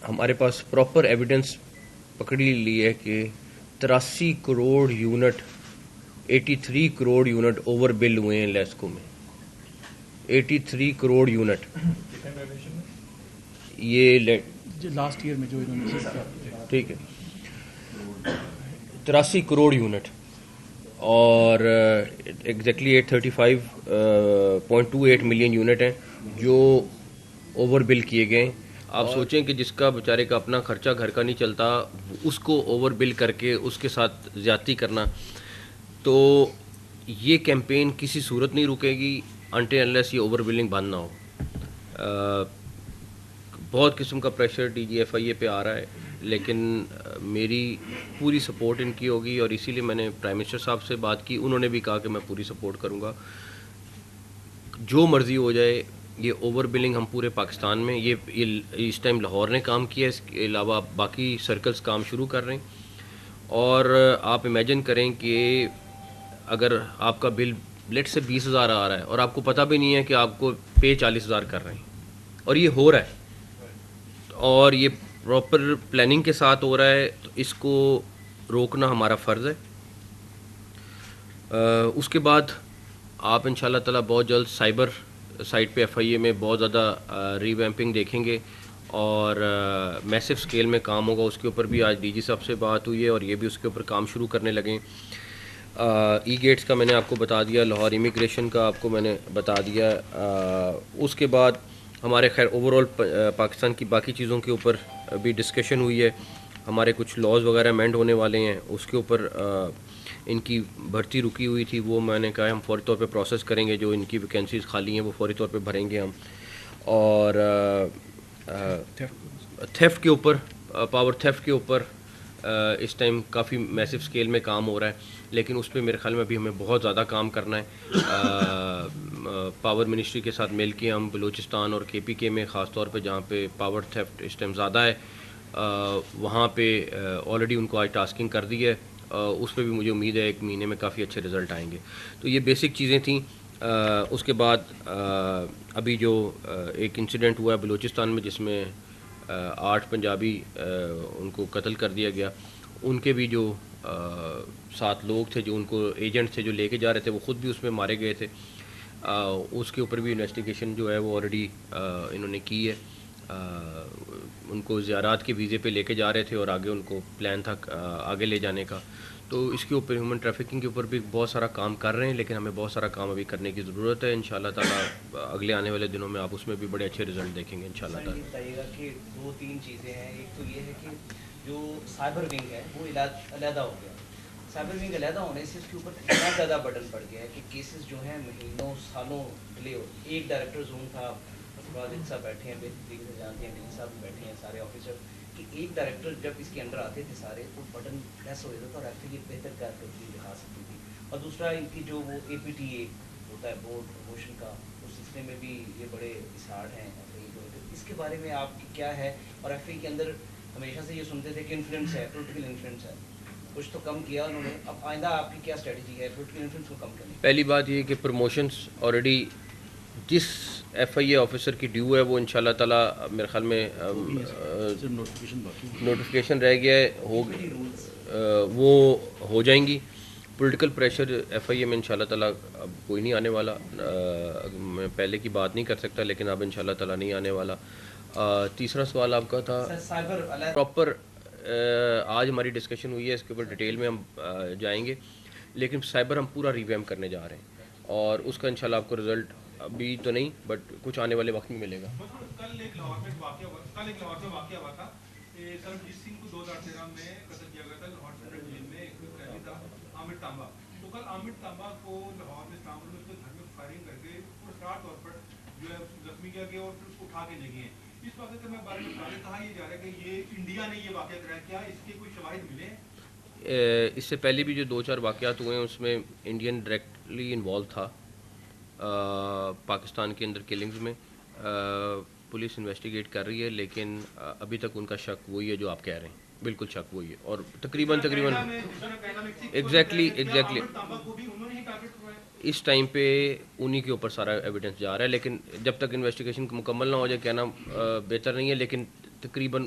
ہمارے پاس proper evidence پکڑی لی ہے کہ 83 crore unit 83 crore unit over bill ہوئے ہیں لیسکو میں. 83 کروڑ یونٹ یہ لاسٹ ایئر میں جو انہوں نے ٹھیک ہے 83 کروڑ یونٹ اور ایگزیکٹلی 835.28 ملین یونٹ ہیں جو اوور بل کیے گئے. آپ سوچیں کہ جس کا بیچارے کا اپنا خرچہ گھر کا نہیں چلتا اس کو اوور بل کر کے اس کے ساتھ زیادتی کرنا. تو یہ کیمپین کسی صورت نہیں رکے گی انٹل انلیس یہ اوور بلنگ بند نہ ہو. بہت قسم کا پریشر ڈی جی ایف آئی اے پہ آ رہا ہے لیکن میری پوری سپورٹ ان کی ہوگی اور اسی لیے میں نے پرائم منسٹر صاحب سے بات کی. انہوں نے بھی کہا کہ میں پوری سپورٹ کروں گا جو مرضی ہو جائے. یہ اوور بلنگ ہم پورے پاکستان میں یہ اس ٹائم لاہور نے کام کیا ہے, اس کے علاوہ باقی سرکلز کام شروع کر رہے ہیں. اور آپ امیجن کریں کہ اگر آپ کا بل لیٹ سے 20,000 آ رہا ہے اور آپ کو پتہ بھی نہیں ہے کہ آپ کو پے 40,000 کر رہے ہیں اور یہ ہو رہا ہے اور یہ پراپر پلاننگ کے ساتھ ہو رہا ہے, تو اس کو روکنا ہمارا فرض ہے. اس کے بعد آپ ان شاء اللہ تعالیٰ بہت جلد سائبر سائٹ پہ ایف آئی اے میں بہت زیادہ ری ویمپنگ دیکھیں گے اور میسو اسکیل میں کام ہوگا. اس کے اوپر بھی آج ڈی جی صاحب سے بات ہوئی ہے اور یہ بھی اس کے اوپر کام شروع کرنے لگیں. ای گیٹس کا میں نے آپ کو بتا دیا, لاہور امیگریشن کا آپ کو میں نے بتا دیا. اس کے بعد ہمارے خیر اوور آل پاکستان کی باقی چیزوں کے اوپر بھی ڈسکشن ہوئی ہے. ہمارے کچھ لاز وغیرہ امینڈ ہونے والے ہیں, اس کے اوپر ان کی بھرتی رکی ہوئی تھی وہ میں نے کہا ہم فوری طور پہ پروسیس کریں گے. جو ان کی ویکینسیز خالی ہیں وہ فوری طور پہ بھریں گے ہم. اور تھیفٹ کے اوپر پاور تھیفٹ کے اوپر اس ٹائم کافی میسو اسکیل میں کام ہو رہا ہے لیکن اس پہ میرے خیال میں ابھی ہمیں بہت زیادہ کام کرنا ہے. پاور منسٹری کے ساتھ مل کے ہم بلوچستان اور کے پی کے میں خاص طور پہ جہاں پہ پاور تھیفٹ اس ٹائم زیادہ ہے وہاں پہ آلریڈی ان کو آج ٹاسکنگ کر دی ہے. اس پہ بھی مجھے امید ہے 1 مہینے میں کافی اچھے رزلٹ آئیں گے. تو یہ بیسک چیزیں تھیں. اس کے بعد ابھی جو ایک انسیڈنٹ ہوا ہے بلوچستان میں جس میں 8 پنجابی ان کو قتل کر دیا گیا, ان کے بھی جو 7 لوگ تھے جو ان کو ایجنٹ تھے جو لے کے جا رہے تھے وہ خود بھی اس میں مارے گئے تھے. اس کے اوپر بھی انویسٹیگیشن جو ہے وہ آلریڈی انہوں نے کی ہے. ان کو زیارات کے ویزے پہ لے کے جا رہے تھے اور آگے ان کو پلان تھا آگے لے جانے کا. تو اس کے اوپر ہیومن ٹریفکنگ کے اوپر بھی بہت سارا کام کر رہے ہیں لیکن ہمیں بہت سارا کام ابھی کرنے کی ضرورت ہے. ان شاء اللہ تعالیٰ اگلے آنے والے دنوں میں آپ اس میں بھی بڑے اچھے رزلٹ دیکھیں گے ان شاء اللہ تعالیٰ. بتائیے گا کہ 2-3 چیزیں ہیں. ایک تو یہ ہے کہ جو سائبر ونگ ہے وہ علیحدہ ہو گیا. سائبر ونگ علیحدہ ہونے سے اس کے اوپر اتنا زیادہ برڈن پڑ گیا ہے کہ کیسز جو ہیں مہینوں سالوں ڈیلے ہو. ایک ڈائریکٹر زون تھا, افراد صاحب بیٹھے ہیں, بہترین سے جانتے ہیں, ڈی صاحب بیٹھے ہیں, سارے آفیسر, کہ ایک ڈائریکٹر جب اس کے انڈر آتے تھے سارے تو بٹن پریس ہو جاتا تھا اور ایکچولی بہتر کارکردگی دکھا سکتی تھی. اور دوسرا ان کی جو وہ اے پی ٹی اے ہوتا ہے بورڈ پروموشن کا, اس سلسلے میں بھی یہ بڑے اسارڈ ہیں ایف آئی اے. اس کے بارے میں آپ کی کیا ہے؟ اور ایف آئی اے کے اندر ہمیشہ سے یہ سنتے تھے کہ انفلوئنس ہے, پولیٹیکل انفلوئنس ہے, کچھ تو کم کیا انہوں نے. اب آئندہ آپ کی کیا اسٹریٹجی ہے پولیٹیکل انفلوئنس کو کم کرنے کی؟ پہلی بات یہ کہ پروموشنس آلریڈی جس ایف آئی اے آفیسر کی ڈیو ہے وہ ان شاء اللہ تعالیٰ میرے خیال میں نوٹیفیکیشن رہ گیا ہے وہ ہو جائیں گی. پولیٹیکل پریشر ایف آئی اے میں ان شاء اللہ تعالیٰ اب کوئی نہیں آنے والا. میں پہلے کی بات نہیں کر سکتا لیکن اب ان شاء اللہ تعالیٰ نہیں آنے والا. تیسرا سوال آپ کا تھا پراپر. آج ہماری ڈسکشن ہوئی ہے, اس کے اوپر ڈیٹیل میں ہم جائیں گے لیکن سائبر ہم پورا ریویمپ کرنے جا رہے ہیں اور اس کا انشاءاللہ آپ کو رزلٹ ابھی تو نہیں بٹ کچھ آنے والے وقت میں ملے گا. کل ایک لاہور میں واقعہ ہوا تھا. سربجیت سنگھ کو 2013 میں قتل کیا گیا تھا لاہور سینٹرل جیل میں. ایک قیدی تھا عامر تانبا. تو کل عامر تانبا کو لاہور میں استعمال میں اس کے گھر میں فائرنگ کر کے پرسرار طور پر جو ہے زخمی کیا گیا اور پھر اس کو اٹھا کے لے گئے ہیں. اس واقعے کے میں بارے میں کہا یہ جا رہا ہے کہ یہ انڈیا نے یہ واقعہ کرایا, کیا اس کے کوئی شواہد ملے ہیں؟ اس سے پہلے بھی جو 2-4 واقعات ہوئے ہیں اس میں انڈین ڈائریکٹلی انوالو تھا پاکستان کے اندر کلنگز میں. پولیس انویسٹیگیٹ کر رہی ہے لیکن ابھی تک ان کا شک وہی ہے جو آپ کہہ رہے ہیں, بالکل شک وہی ہے اور تقریباً ایگزیکٹلی اس ٹائم پہ انہی کے اوپر سارا ایویڈنس جا رہا ہے لیکن جب تک انویسٹیگیشن مکمل نہ ہو جائے کہنا بہتر نہیں ہے. لیکن تقریباً